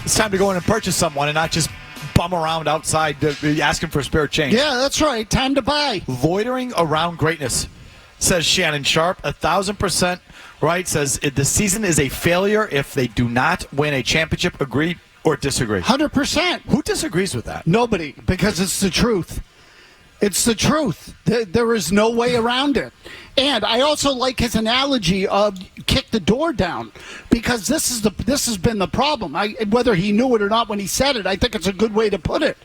It's time to go in and purchase someone and not just bum around outside asking for a spare change. Yeah, that's right. Time to buy. Loitering around greatness, says Shannon Sharp. 1,000% right. Says the season is a failure if they do not win a championship. Agree or disagree? 100%. Who disagrees with that? Nobody, because it's the truth. It's the truth. There is no way around it. And I also like his analogy of kick the door down, because this has been the problem. Whether he knew it or not when he said it, I think it's a good way to put it.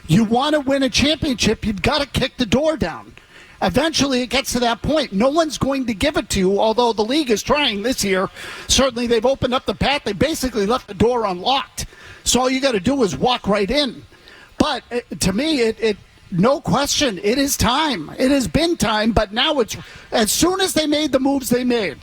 You want to win a championship, you've got to kick the door down. Eventually it gets to that point. No one's going to give it to you, although the league is trying this year. Certainly they've opened up the path. They basically left the door unlocked. So all you got to do is walk right in. But to me, it no question, it is time. It has been time, but now it's as soon as they made the moves they made,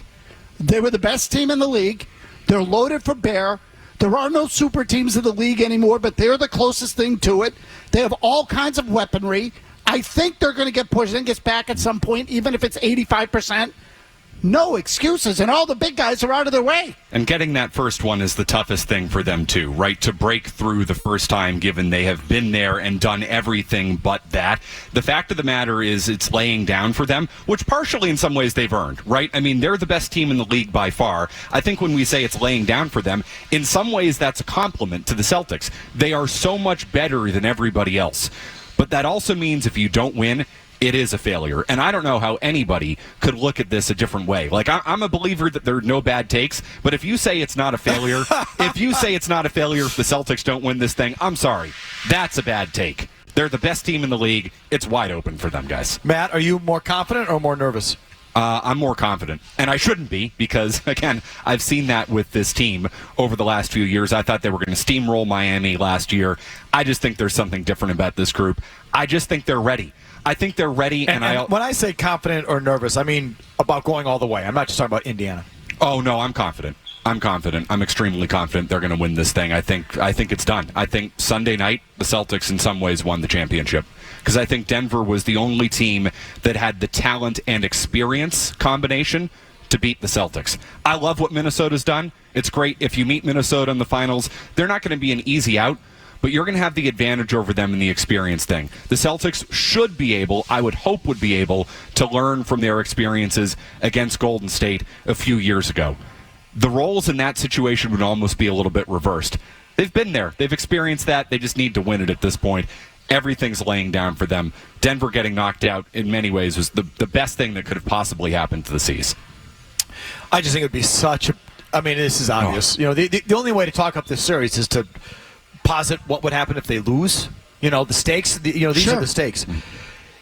they were the best team in the league. They're loaded for bear. There are no super teams in the league anymore, but they're the closest thing to it. They have all kinds of weaponry. I think they're going to get pushed and gets back at some point, even if it's 85%. No excuses, and all the big guys are out of their way. And getting that first one is the toughest thing for them, too, right? To break through the first time, given they have been there and done everything but that. The fact of the matter is it's laying down for them, which partially in some ways they've earned, right? I mean, they're the best team in the league by far. I think when we say it's laying down for them, in some ways that's a compliment to the Celtics. They are so much better than everybody else. But that also means if you don't win, it is a failure. And I don't know how anybody could look at this a different way. Like, I'm a believer that there are no bad takes, but if you say it's not a failure, if the Celtics don't win this thing, I'm sorry. That's a bad take. They're the best team in the league. It's wide open for them, guys. Matt, are you more confident or more nervous? I'm more confident. And I shouldn't be because, again, I've seen that with this team over the last few years. I thought they were going to steamroll Miami last year. I just think there's something different about this group. I just think they're ready. I think they're ready. And when I say confident or nervous, I mean about going all the way. I'm not just talking about Indiana. Oh, no, I'm confident. I'm extremely confident they're going to win this thing. I think it's done. I think Sunday night, the Celtics in some ways won the championship. Because I think Denver was the only team that had the talent and experience combination to beat the Celtics. I love what Minnesota's done. It's great. If you meet Minnesota in the finals, they're not going to be an easy out, but you're going to have the advantage over them in the experience thing. The Celtics should be able, I would hope would be able, to learn from their experiences against Golden State a few years ago. The roles in that situation would almost be a little bit reversed. They've been there. They've experienced that. They just need to win it at this point. Everything's laying down for them. Denver getting knocked out in many ways was the best thing that could have possibly happened to the C's. I just think it would be such a... I mean, this is obvious. You know, the only way to talk up this series is to posit what would happen if they lose. You know, the stakes. These are the stakes.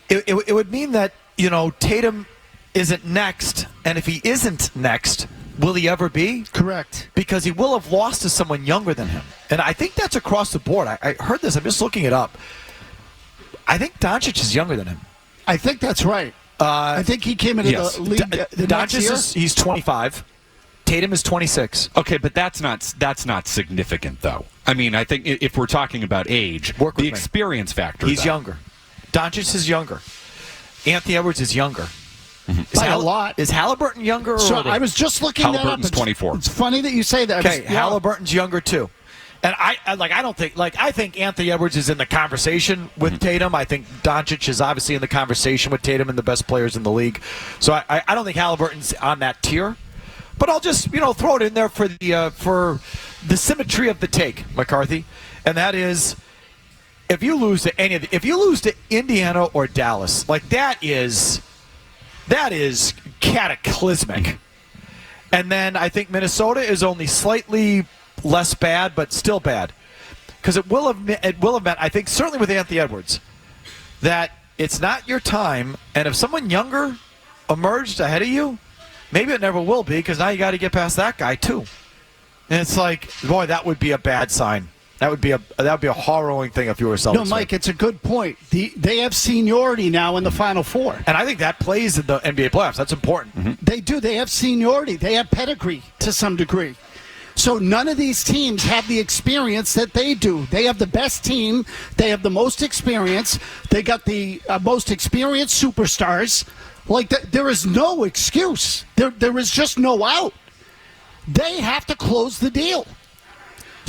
It would mean that, Tatum isn't next, and if he isn't next, will he ever be? Correct. Because he will have lost to someone younger than him. And I think that's across the board. I heard this. I'm just looking it up. I think Doncic is younger than him. I think that's right. I think he came into the league the next year. He's 25. Tatum is 26. Okay, but that's not significant, though. I mean, I think if we're talking about age, the experience factor. He's younger. Doncic is younger. Anthony Edwards is younger. By a lot. Is Halliburton younger? So I was just looking that up. Halliburton's 24. It's funny that you say that. Okay, Halliburton's younger too. And I think Anthony Edwards is in the conversation with Tatum. I think Doncic is obviously in the conversation with Tatum and the best players in the league. So I don't think Halliburton's on that tier. But I'll just throw it in there for the symmetry of the take, McCarthy, and that is if you lose to Indiana or Dallas, like that is cataclysmic. And then I think Minnesota is only slightly less bad, but still bad, because it will have meant, I think, certainly with Anthony Edwards, that it's not your time, and if someone younger emerged ahead of you, maybe it never will be, because now you got to get past that guy too. And it's like, boy, that would be a bad sign. That would be a harrowing thing if you were Celtics. No, Mike, it's a good point. They have seniority now in the Final Four, and I think that plays in the NBA playoffs. That's important. Mm-hmm. They do. They have seniority. They have pedigree to some degree. So none of these teams have the experience that they do. They have the best team. They have the most experience. They got the most experienced superstars. Like, there is no excuse. There is just no out. They have to close the deal.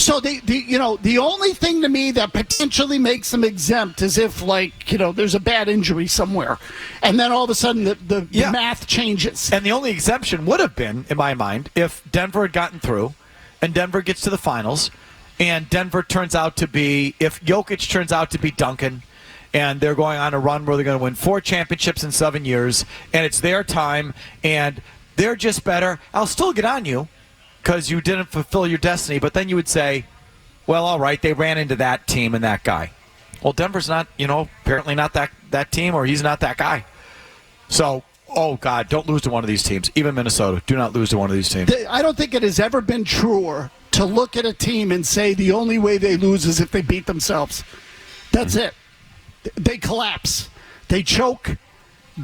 So the only thing to me that potentially makes them exempt is if there's a bad injury somewhere, and then all of a sudden the math changes. And the only exemption would have been, in my mind, if Denver had gotten through, and Denver gets to the finals, and Denver turns out to be, if Jokic turns out to be Duncan, and they're going on a run where they're going to win 4 championships in 7 years, and it's their time, and they're just better, I'll still get on you, because you didn't fulfill your destiny, but then you would say, well, all right, they ran into that team and that guy. Well, Denver's not, apparently not that team, or he's not that guy. So, oh, God, don't lose to one of these teams. Even Minnesota, do not lose to one of these teams. I don't think it has ever been truer to look at a team and say the only way they lose is if they beat themselves. That's it. They collapse. They choke,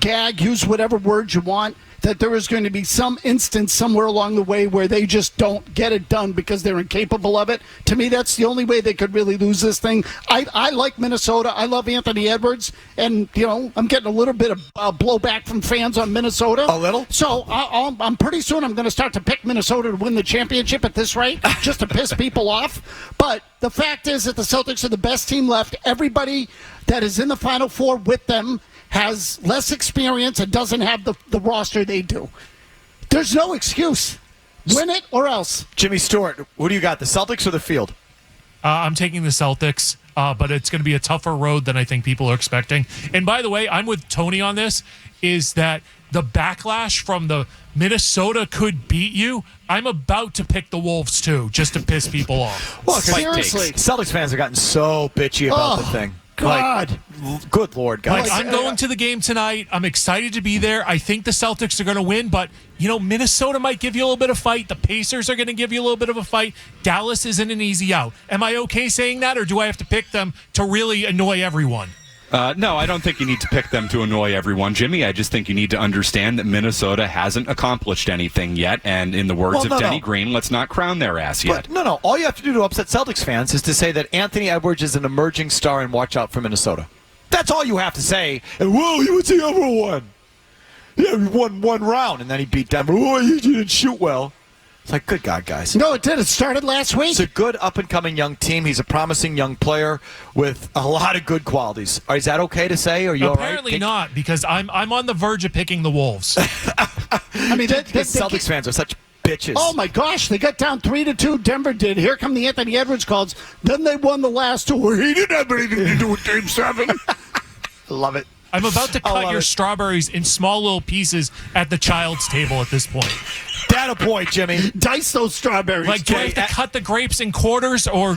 gag, use whatever words you want. That there is going to be some instance somewhere along the way where they just don't get it done because they're incapable of it. To me, that's the only way they could really lose this thing. I like Minnesota. I love Anthony Edwards. And, I'm getting a little bit of blowback from fans on Minnesota. A little? So I'm pretty soon I'm going to start to pick Minnesota to win the championship at this rate just to piss people off. But the fact is that the Celtics are the best team left. Everybody that is in the Final Four with them has less experience and doesn't have the roster they do. There's no excuse. Win it or else. Jimmy Stewart, who do you got, the Celtics or the field? I'm taking the Celtics, but it's going to be a tougher road than I think people are expecting. And by the way, I'm with Tony on this, is that the backlash from the Minnesota could beat you, I'm about to pick the Wolves too, just to piss people off. Well, seriously. Celtics fans have gotten so bitchy about the thing. God. Good Lord, guys. I'm going to the game tonight. I'm excited to be there. I think the Celtics are going to win, but, Minnesota might give you a little bit of fight. The Pacers are going to give you a little bit of a fight. Dallas isn't an easy out. Am I okay saying that, or do I have to pick them to really annoy everyone? No, I don't think you need to pick them to annoy everyone, Jimmy. I just think you need to understand that Minnesota hasn't accomplished anything yet, and in the words of Denny Green, let's not crown their ass yet. No. All you have to do to upset Celtics fans is to say that Anthony Edwards is an emerging star and watch out for Minnesota. That's all you have to say. And, whoa, he was the number one. Yeah, he won one round, and then he beat Denver. Whoa, he didn't shoot well. It's like, good God, guys. No, it did. It started last week. It's a good up-and-coming young team. He's a promising young player with a lot of good qualities. Is that okay to say? Are you Apparently all right? not, because I'm on the verge of picking the Wolves. I mean, Celtics fans are such bitches. Oh, my gosh. They got down 3-2. Denver did. Here come the Anthony Edwards calls. Then they won the last 2 where he didn't have anything to do with Game 7. Love it. I'm about to cut your strawberries in small little pieces at the child's table at this point. Data point, Jimmy. Dice those strawberries. Like, do I have to cut the grapes in quarters or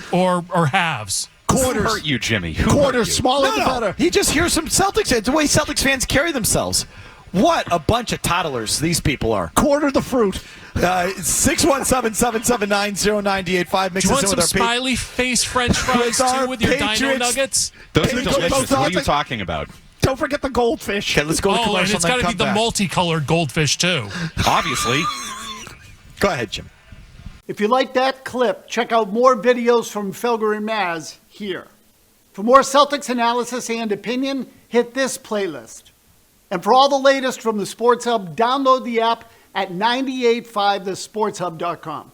halves? Quarters. Who hurt you, Jimmy? Quarters, smaller the better. He just hears some Celtics fans. The way Celtics fans carry themselves. What a bunch of toddlers these people are. Quarter the fruit. 617-779-0985. Mix Do you want us in some with our smiley face French fries too with your Dino Nuggets? Those are delicious. What are you talking about? Don't forget the goldfish. Okay, let's go to commercial. And it's got to be the multicolored goldfish too. Obviously. Go ahead, Jim. If you like that clip, check out more videos from Felger and Maz here. For more Celtics analysis and opinion, hit this playlist. And for all the latest from the Sports Hub, download the app at 985thesportshub.com.